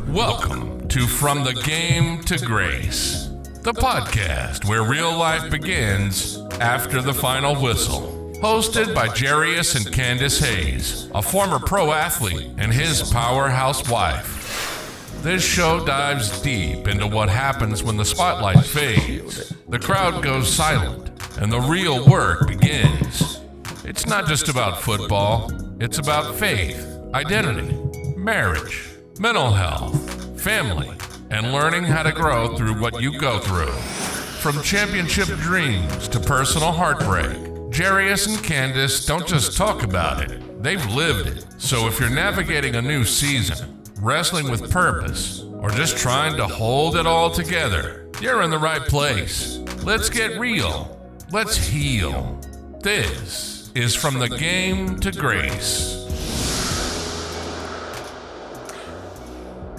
Welcome to From the Game to Grace, the podcast where real life begins after the final whistle. Hosted by Jarius and Candace Hayes, a former pro athlete and his powerhouse wife. This show dives deep into what happens when the spotlight fades, the crowd goes silent, and the real work begins. It's not just about football, it's about faith, identity, marriage, mental health, family, and learning how to grow through what you go through. From championship dreams to personal heartbreak, Jarius and Candace don't just talk about it, they've lived it. So if you're navigating a new season, wrestling with purpose, or just trying to hold it all together, you're in the right place. Let's get real. Let's heal. This is From the Game to Grace.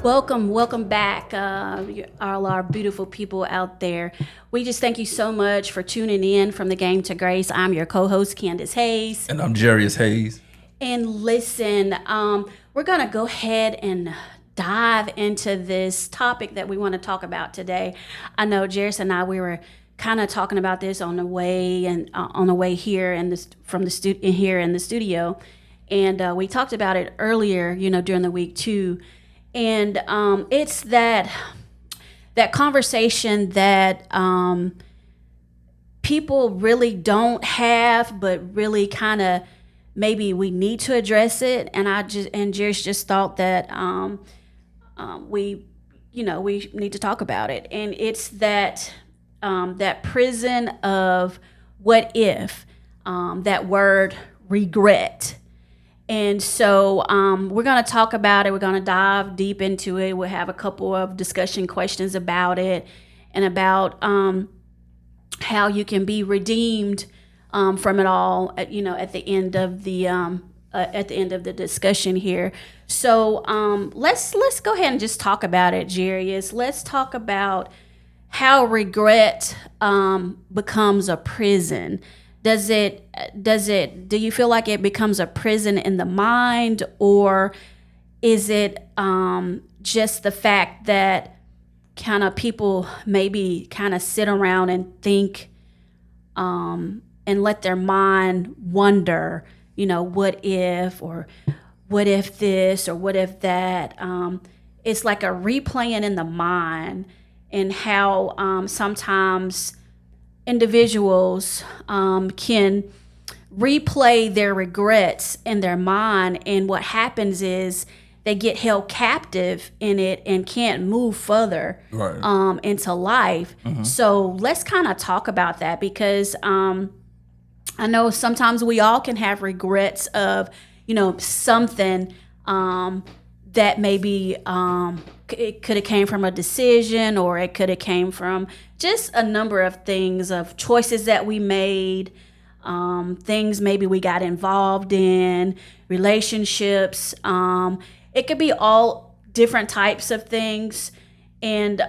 Welcome back, all our beautiful people out there. We just thank you so much for tuning in From the Game to Grace. I'm your co-host, Candace Hayes. And I'm Jarius Hayes. And listen, we're going to go ahead and dive into this topic that we want to talk about today. I know Jarius and I, we were kind of talking about this on the way here in the studio. And we talked about it earlier, during the week too. And it's that conversation that people really don't have, but really kind of maybe we need to address it. And Jarius just thought that we need to talk about it. And it's that prison of what if, that word regret. And so we're going to talk about it. We're going to dive deep into it. We'll have a couple of discussion questions about it and about how you can be redeemed from it all. At the end of the discussion here. So let's go ahead and just talk about it, Jarius. Let's talk about how regret becomes a prison. Do you feel like it becomes a prison in the mind, or is it just the fact that kind of people maybe kind of sit around and think and let their mind wonder, what if, or what if this, or what if that? It's like a replaying in the mind, and how sometimes individuals can replay their regrets in their mind, and what happens is they get held captive in it and can't move further into life. Mm-hmm. So let's kind of talk about that, because I know sometimes we all can have regrets of something that maybe it could have came from a decision, or it could have came from just a number of things, of choices that we made, things maybe we got involved in, relationships. It could be all different types of things. And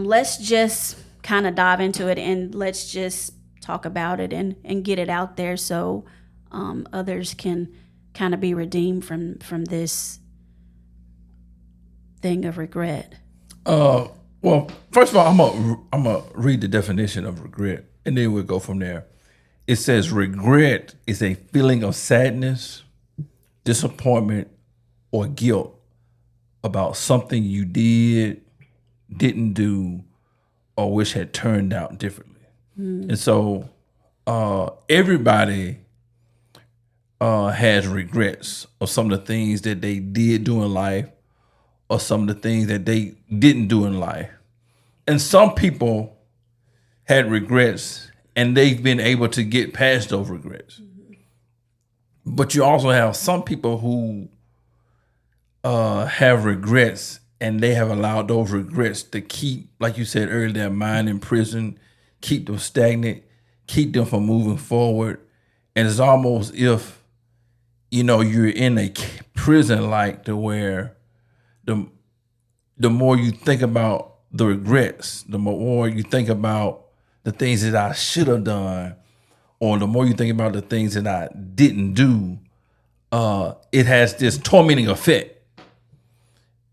let's just kind of dive into it, and let's just talk about it and get it out there so others can kind of be redeemed from this thing of regret. Well, first of all, I'm gonna read the definition of regret, and then we'll go from there. It says regret is a feeling of sadness, disappointment, or guilt about something you didn't do, or wish had turned out differently. And so everybody has regrets of some of the things that they did do in life, or some of the things that they didn't do in life. And some people had regrets, and they've been able to get past those regrets. Mm-hmm. But you also have some people who have regrets, and they have allowed those regrets to keep, like you said earlier, their mind in prison, keep them stagnant, keep them from moving forward. And it's almost if, you're in a prison, like to where the more you think about the regrets, the more you think about the things that I should have done, or the more you think about the things that I didn't do, it has this tormenting effect.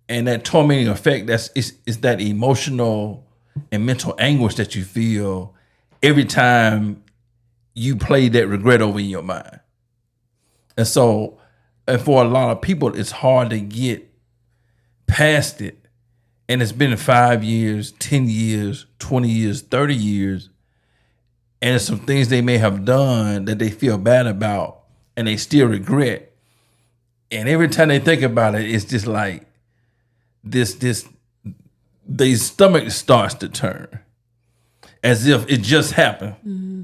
And that tormenting effect, is that emotional and mental anguish that you feel every time you play that regret over in your mind. And so, and for a lot of people, it's hard to get past it. And it's been 5 years, 10 years, 20 years, 30 years. And it's some things they may have done that they feel bad about and they still regret. And every time they think about it, it's just like their stomach starts to turn as if it just happened. Mm-hmm.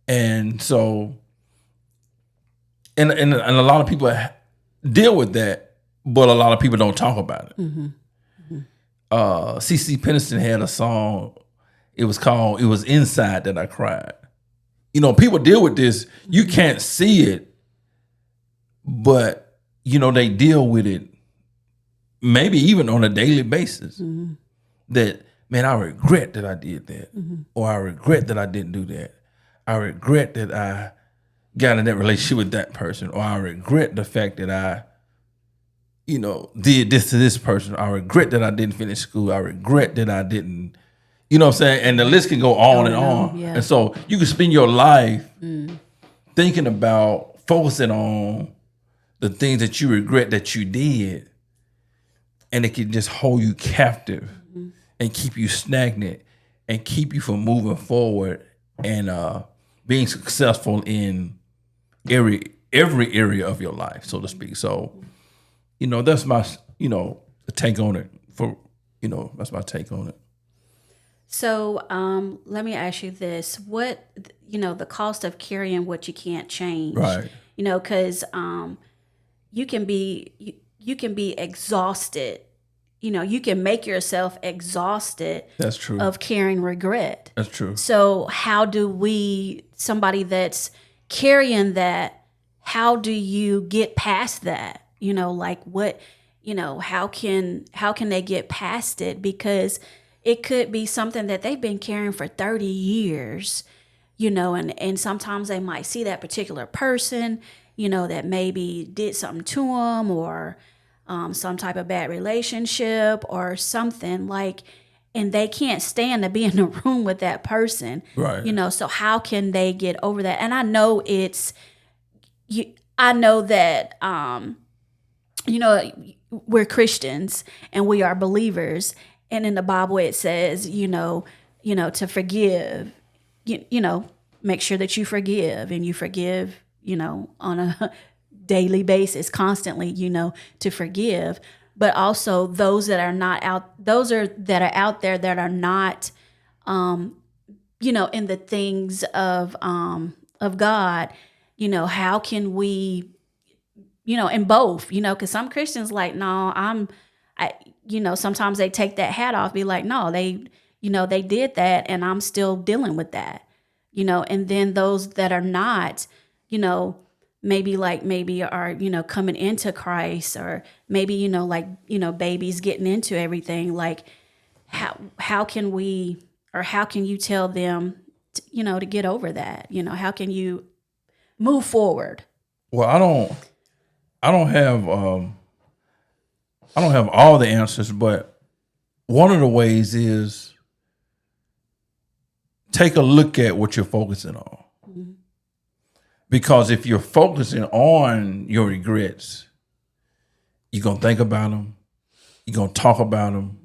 And so, and a lot of people deal with that, but a lot of people don't talk about it. Mm-hmm. Mm-hmm. CeCe Peniston had a song. It was Inside That I Cried. You know, people deal with this. You can't see it, but, you know, they deal with it maybe even on a daily basis. Mm-hmm. That, man, I regret that I did that. Mm-hmm. Or I regret that I didn't do that. I regret that I got in that relationship with that person. Or I regret the fact that I, you know, did this to this person. I regret that I didn't finish school. I regret that I didn't, you know what I'm saying? And the list can go on and on. Yeah. And so you can spend your life thinking about, focusing on the things that you regret that you did. And it can just hold you captive and keep you stagnant and keep you from moving forward and being successful in every area of your life, so to speak. So, you know, that's my, you know, take on it. That's my take on it. So let me ask you this. What, you know, the cost of carrying what you can't change. Right. You know, because you can be exhausted. You know, you can make yourself exhausted. That's true. Of carrying regret. That's true. So how do somebody that's carrying that, how do you get past that? You know, like what, you know, how can they get past it? Because it could be something that they've been carrying for 30 years, you know, and sometimes they might see that particular person, you know, that maybe did something to them or some type of bad relationship or something like, and they can't stand to be in the room with that person. Right. You know, so how can they get over that? And I know I know that, you know, we're Christians and we are believers. And in the Bible, it says, you know, to forgive, you know, make sure that you forgive and you forgive, you know, on a daily basis, constantly, you know, to forgive. But also those that are out there that are not, you know, in the things of God, you know, how can we, you know, in both, you know, because some Christians like, no, you know, sometimes they take that hat off, be like, no, they did that and I'm still dealing with that, you know, and then those that are not, you know, maybe are, you know, coming into Christ or maybe, you know, like, you know, babies getting into everything, like how can we, or how can you tell them, you know, to get over that? You know, how can you move forward? Well, I don't have all the answers, but one of the ways is take a look at what you're focusing on. Mm-hmm. Because if you're focusing on your regrets, you're going to think about them, you're going to talk about them,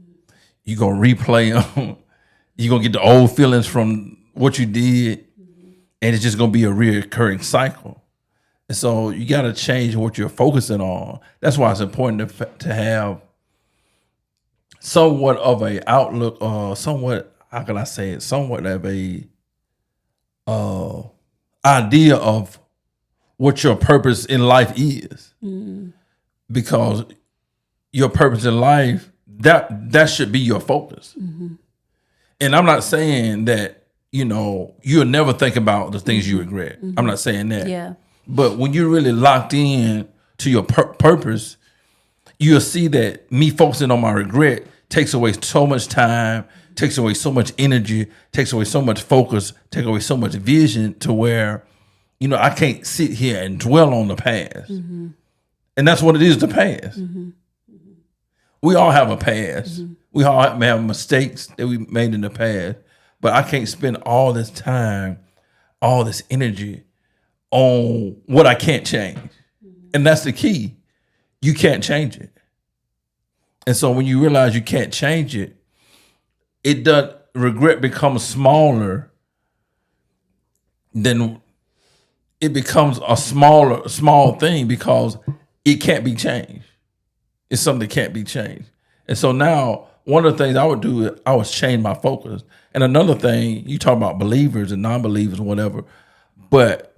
you're going to replay them, you're going to get the old feelings from what you did, and it's just going to be a reoccurring cycle. And so you got to change what you're focusing on. That's why it's important to have somewhat of a outlook, or somewhat of a idea of what your purpose in life is. Mm. Because your purpose in life, that should be your focus. Mm-hmm. And I'm not saying that, you know, you'll never think about the things you regret. Mm-hmm. I'm not saying that. Yeah. But when you're really locked in to your purpose, you'll see that me focusing on my regret takes away so much time, takes away so much energy, takes away so much focus, takes away so much vision to where, you know, I can't sit here and dwell on the past. Mm-hmm. And that's what it is, the past. Mm-hmm. Mm-hmm. we all have a past. We all have mistakes that we made in the past. But I can't spend all this time, all this energy on what I can't change. And that's the key. You can't change it. And so when you realize you can't change it, regret becomes smaller than it becomes a small thing because it can't be changed. It's something that can't be changed. And so now one of the things I would do, I would change my focus. And another thing, you talk about believers and non-believers, whatever, but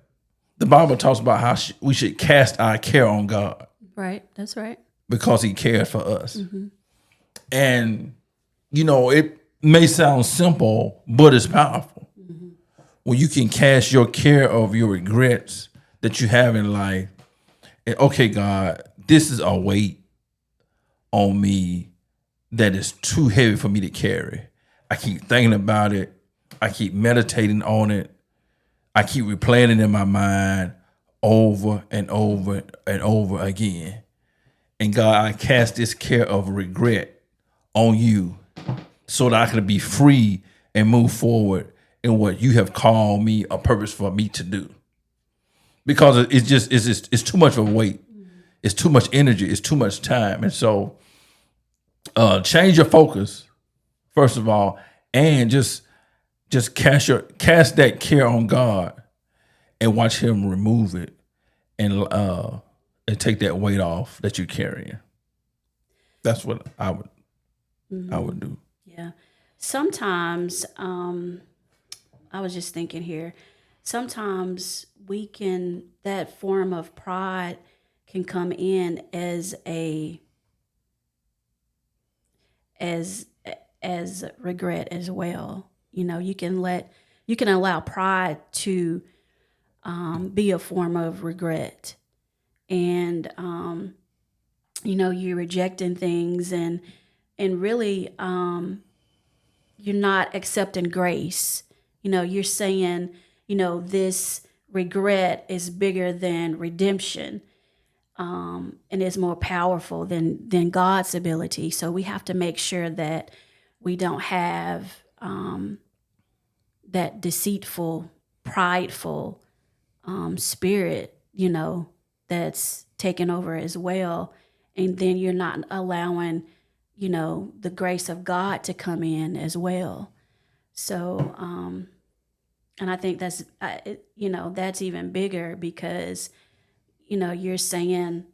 the Bible talks about how we should cast our care on God. Right. That's right. Because he cares for us. And, it may sound simple, but it's powerful. When you can cast your care of your regrets that you have in life, and okay, God, this is a weight on me that is too heavy for me to carry. I keep thinking about it. I keep meditating on it. I keep replaying it in my mind over and over and over again. And God, I cast this care of regret on you so that I can be free and move forward in what you have called me, a purpose for me to do. Because it's too much of a weight. It's too much energy. It's too much time. And so change your focus, first of all, and just cast that care on God and watch him remove it and take that weight off that you're carrying. That's what I would do. Yeah. Sometimes, I was just thinking here, sometimes that form of pride can come in as regret as well. You can allow pride to be a form of regret, and you're rejecting things and really you're not accepting grace. You're saying this regret is bigger than redemption, and is more powerful than God's ability. So we have to make sure that we don't have that deceitful, prideful spirit, that's taken over as well. And then you're not allowing, the grace of God to come in as well. So, and I think that's even bigger because, you're saying,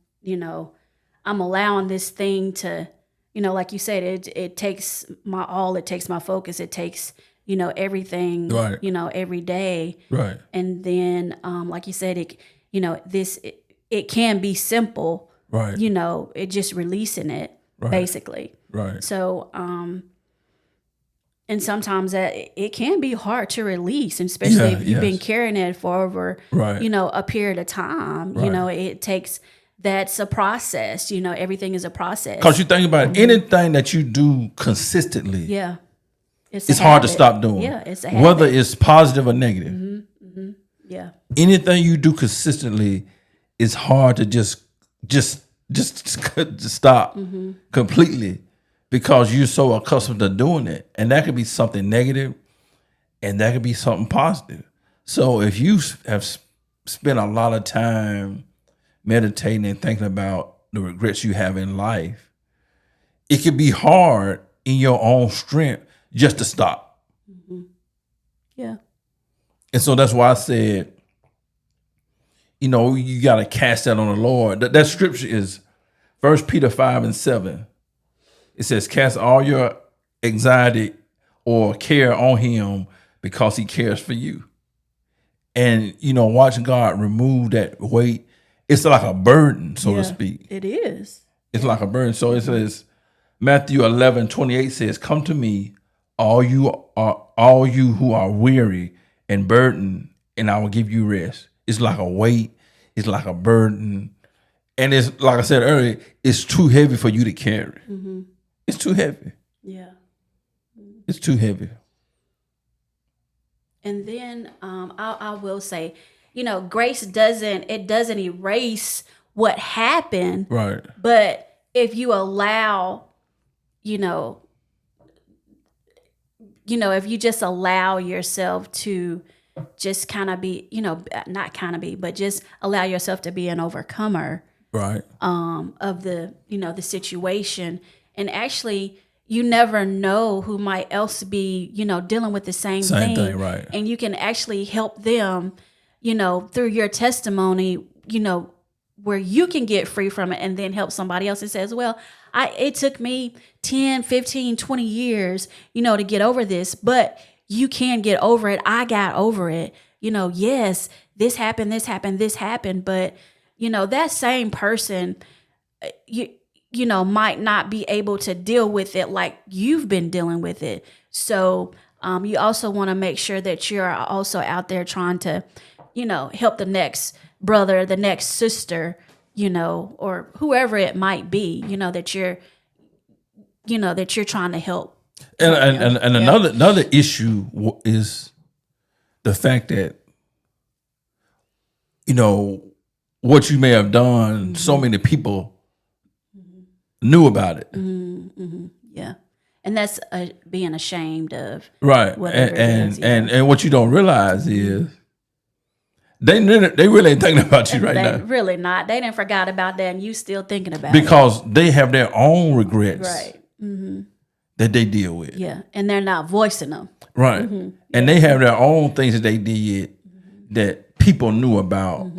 I'm allowing this thing to, like you said, it takes my all, it takes my focus, it takes, everything, right. Every day. Right. And then, like you said, it can be simple, right. It just releasing it, right. basically. Right. So, and sometimes it can be hard to release, and especially if you've been carrying it for over, right. A period of time. Right. It takes. That's a process. Everything is a process. Because you think about anything that you do consistently. Yeah. It's hard to stop doing. Yeah, it's a habit. Whether it's positive or negative. Yeah. Anything you do consistently, it's hard to just stop completely because you're so accustomed to doing it. And that could be something negative and that could be something positive. So if you have spent a lot of time meditating and thinking about the regrets you have in life, it can be hard in your own strength just to stop. Yeah. And so that's why I said, you got to cast that on the Lord. That scripture is 1 Peter 5:7. It says, cast all your anxiety or care on him because he cares for you. And, watching God remove that weight, it's like a burden, so to speak. It is. It's like a burden. So it says, Matthew 11:28 says, come to me, all you who are weary and burdened, and I will give you rest. It's like a weight. It's like a burden. And it's, like I said earlier, it's too heavy for you to carry. It's too heavy. Yeah. It's too heavy. And then I will say, grace doesn't erase what happened. Right. But if you allow you know, if you just allow yourself to just kind of be, not kind of be, but just allow yourself to be an overcomer Right. of the, the situation. And actually, you never know who might else be, dealing with the same thing. Right. And you can actually help them, through your testimony, where you can get free from it and then help somebody else. It says, well, it took me 10, 15, 20 years, to get over this, but you can get over it. I got over it. Yes, this happened, but that same person, might not be able to deal with it like you've been dealing with it. So you also want to make sure that you're also out there trying to, help the next brother, the next sister, or whoever it might be, that you're trying to help. And another issue is the fact that, what you may have done, so many people knew about it. Yeah. And that's being ashamed of. Right. Whatever it is, And what you don't realize is they really ain't thinking about you right now. Really not. They didn't forgot about that, and you still thinking about because they have their own regrets. Right. That they deal with. Yeah. And they're not voicing them. Right. And they have their own things that they did that people knew about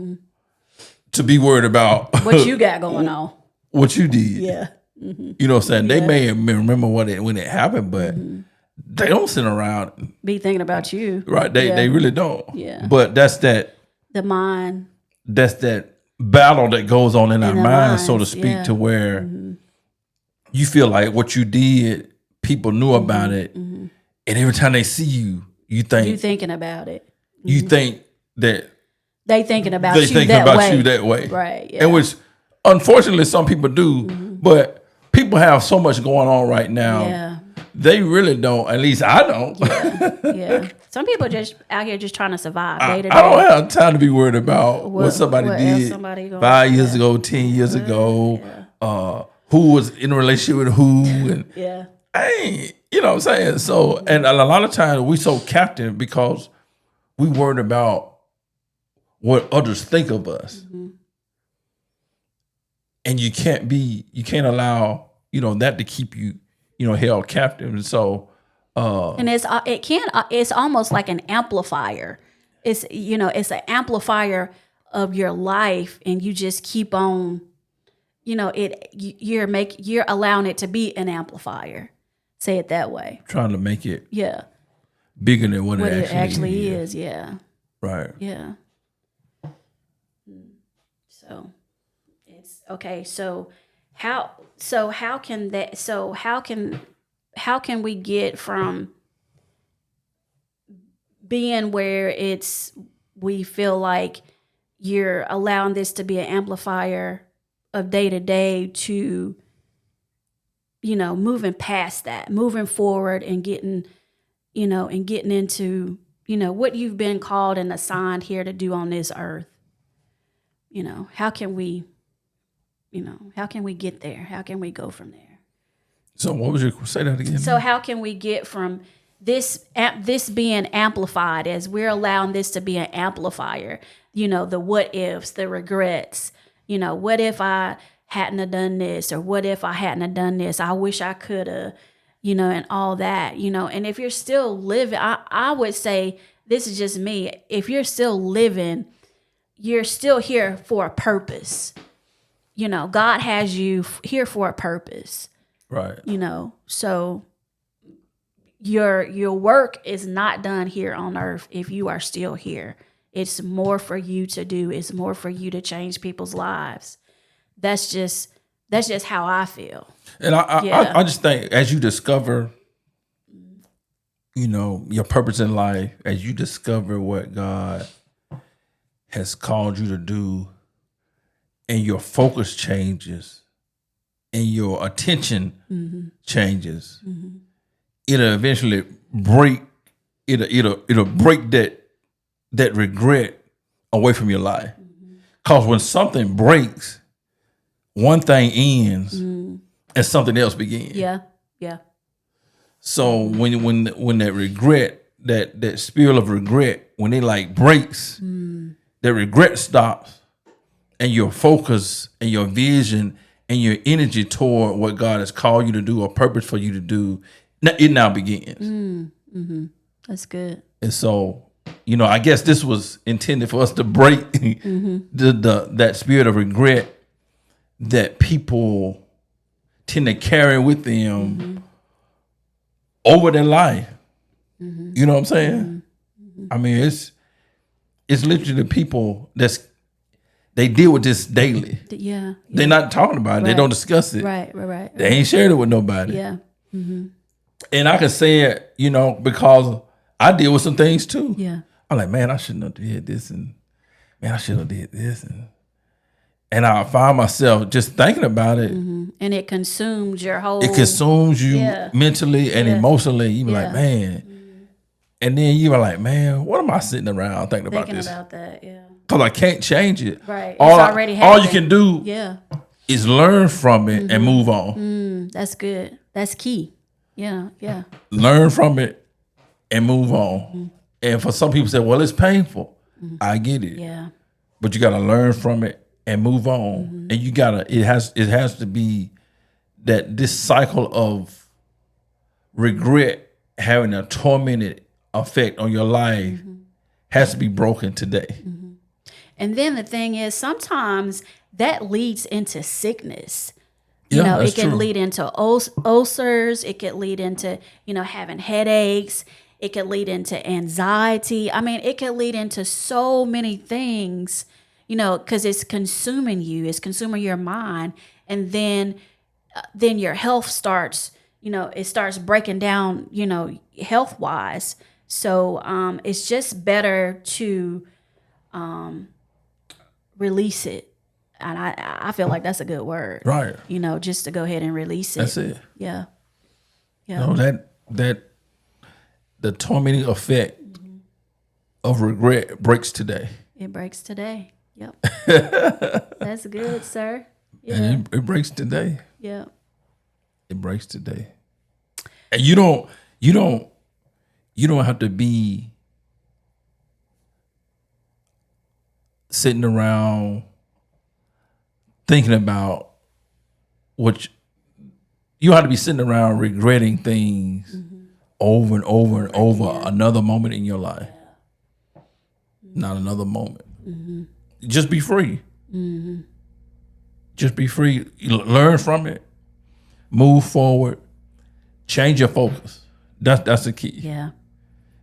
to be worried about what you got going on. What you did. Yeah. You know what I'm saying? They may remember when it happened, but they don't sit around be thinking about you. Right. They really don't. Yeah. But that's that the mind. That's that battle that goes on in our minds, so to speak, yeah. to where you feel like what you did, people knew about it, and every time they see you, you think you thinking about it. You think that they thinking about you that way. Right. Yeah. And which unfortunately some people do, but people have so much going on right now. Yeah. They really don't. At least I don't. Yeah. Some people just out here just trying to survive day to day. I don't have time to be worried about what somebody did 5 years ago, 10 years ago, who was in a relationship with who. And I ain't, you know what I'm saying? So, and a lot of times we so captive because we worried about what others think of us. And you can't allow, that to keep you, held captive. And so, and it's almost like an amplifier. It's an amplifier of your life, and you just keep on, you're allowing it to be an amplifier. Say it that way. Trying to make it bigger than what it actually is. Yeah. Right. Yeah. So it's okay. So how can we get from being where we feel like you're allowing this to be an amplifier of day to day to, moving past that, moving forward and getting into, what you've been called and assigned here to do on this earth? How can we get there? How can we go from there? So what was say that again? So how can we get from this being amplified, as we're allowing this to be an amplifier, the what ifs, the regrets, what if I hadn't have done this, or what if I hadn't have done this? I wish I could have, and all that, and if you're still living, I would say, this is just me. If you're still living, you're still here for a purpose. God has you here for a purpose. Right. So your work is not done here on earth if you are still here. It's more for you to do. It's more for you to change people's lives. That's just how I feel. And I just think as you discover, your purpose in life, as you discover what God has called you to do, and your focus changes, and your attention changes, it'll eventually break. It'll break that regret away from your life. Because when something breaks, one thing ends and something else begins. Yeah. Yeah. So when that regret, that spiral of regret, when it like breaks, that regret stops, and your focus and your vision and your energy toward what God has called you to do or purpose for you to do, it now begins. That's good. And so, I guess this was intended for us to break that spirit of regret that people tend to carry with them over their life. You know what I'm saying? I mean, it's literally people they deal with this daily. Yeah. They're not talking about it. They Right. don't discuss it. Right. They ain't shared it with nobody. Yeah. And I can say it, because I deal with some things too. Yeah. I'm like, man, I shouldn't have did this, and man, I should have did this, and I find myself just thinking about it. And it consumes your whole. It consumes you Yeah. mentally and Yeah. emotionally. You be Yeah. like, man, and then you are like, man, what am I sitting around thinking about thinking this? about that. Yeah. Because I can't change it. Right. It's All already all you happened. can do Yeah. is learn from it and move on. That's good. That's key. Yeah. Yeah. Learn from it and move on. And for some people say, well, it's painful. I get it. Yeah. But you gotta learn from it and move on. And you gotta it has to be that this cycle of regret having a tormented effect on your life has to be broken today. And then the thing is, sometimes that leads into sickness. Yeah, It that's can true. lead into ulcers. It could lead into, having headaches. It could lead into anxiety. I mean, it could lead into so many things, because it's consuming you. It's consuming your mind. And then your health starts, it starts breaking down, health-wise. So it's just better to release it. And I feel like that's a good word. Right. Just to go ahead and release it. That's it. Yeah. Yeah. That the tormenting effect of regret breaks today. It breaks today. Yep. That's good, sir. Yeah. And it breaks today. Yeah. It breaks today. And you don't have to be sitting around thinking about you have to be sitting around regretting things over and over and over another moment in your life. Not another moment. Just be free. Just be free. Learn from it. Move forward. Change your focus. That's the key. Yeah.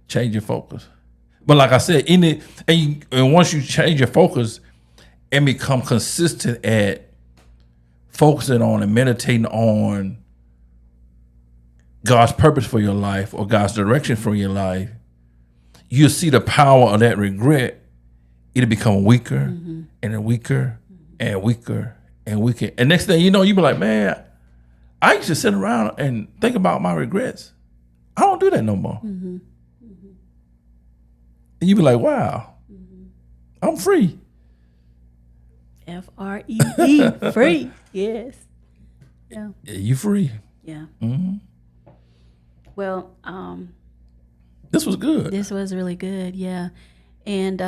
Change your focus. But like I said, and once you change your focus and become consistent at focusing on and meditating on God's purpose for your life or God's direction for your life, you'll see the power of that regret. It'll become weaker and then weaker and weaker and weaker. And next thing you know, you'll be like, man, I used to sit around and think about my regrets. I don't do that no more. And you be like, wow, I'm free. F-R-E-E. Free. Yes. Yeah. Yeah, you free. Yeah. Well, This was good. this was really good. Yeah. And,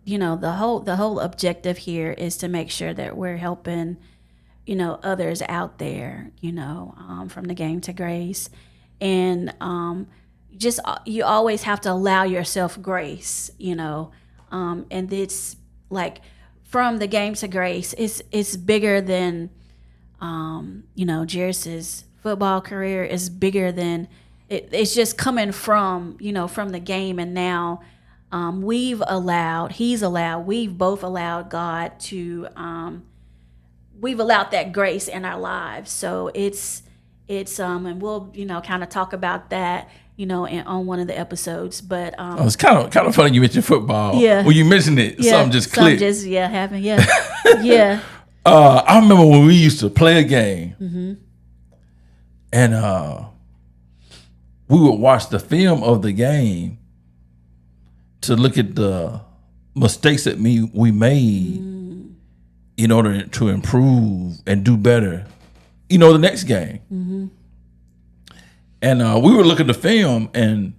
the whole objective here is to make sure that we're helping, others out there, from the game to grace. And, you always have to allow yourself grace, and it's like from the game to grace, it's bigger than, Jairus's football career is bigger than it's just coming from, from the game. And now, we've both allowed God to, we've allowed that grace in our lives. So it's, and we'll, kind of talk about that, on one of the episodes. But It's kind of funny you mentioned football. Yeah. When you mentioned it, something just clicked. Happened. Yeah. Yeah. I remember when we used to play a game, and we would watch the film of the game to look at the mistakes that we made in order to improve and do better the next game. And we were looking at the film, and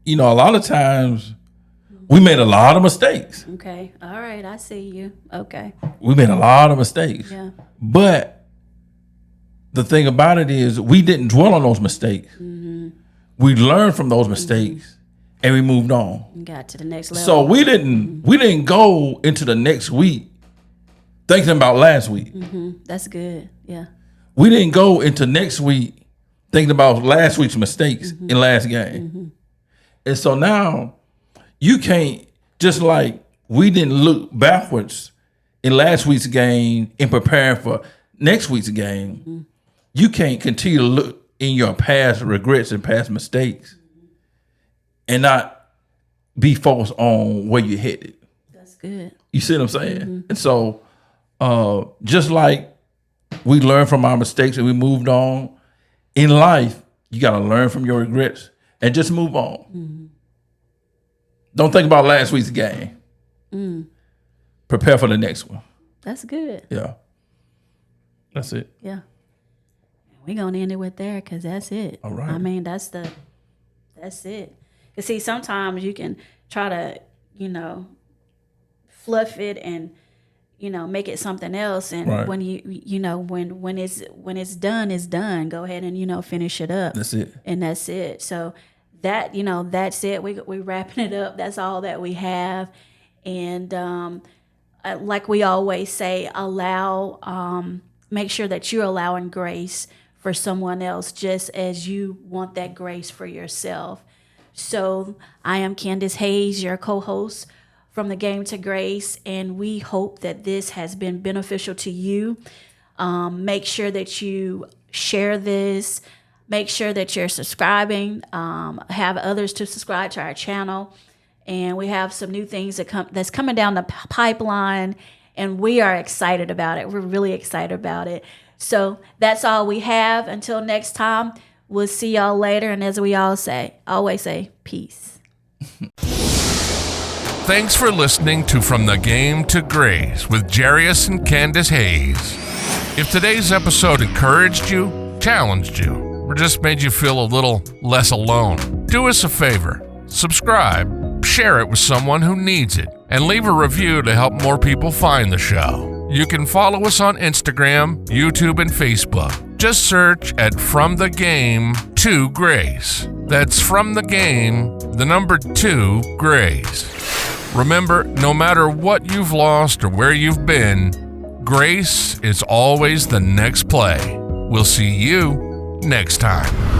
a lot of times we made a lot of mistakes. Okay. All right. I see you. Okay. We made a lot of mistakes. Yeah. But the thing about it is we didn't dwell on those mistakes. We learned from those mistakes and we moved on. Got to the next level. So we didn't go into the next week thinking about last week. That's good. Yeah. We didn't go into next week thinking about last week's mistakes in last game. And so now you can't, just like we didn't look backwards in last week's game in preparing for next week's game, you can't continue to look in your past regrets and past mistakes and not be focused on where you're headed. That's good. You see what I'm saying? And so just like we learned from our mistakes and we moved on, in life, you got to learn from your regrets and just move on. Don't think about last week's game. Prepare for the next one. That's good. Yeah. That's it. Yeah. We're going to end it with there because that's it. All right. I mean, that's it. Because see, sometimes you can try to, fluff it and, make it something else. And Right. when when it's done, it's done. Go ahead and, finish it up. That's it. And that's it. So that, that's it. We wrapping it up. That's all that we have. And like we always say, make sure that you're allowing grace for someone else just as you want that grace for yourself. So I am Candace Hayes, your co-host from The Game to Grace, and we hope that this has been beneficial to you. Make sure that you share this. Make sure that you're subscribing. Have others to subscribe to our channel. And we have some new things that's coming down the pipeline, and we are excited about it. We're really excited about it. So that's all we have. Until next time, we'll see y'all later. And as we always say, peace. Thanks for listening to From the Game to Grace with Jarius and Candace Hayes. If today's episode encouraged you, challenged you, or just made you feel a little less alone, do us a favor. Subscribe, share it with someone who needs it, and leave a review to help more people find the show. You can follow us on Instagram, YouTube, and Facebook. Just search at From the Game to Grace. That's From the Game, the number 2, Grace. Remember, no matter what you've lost or where you've been, grace is always the next play. We'll see you next time.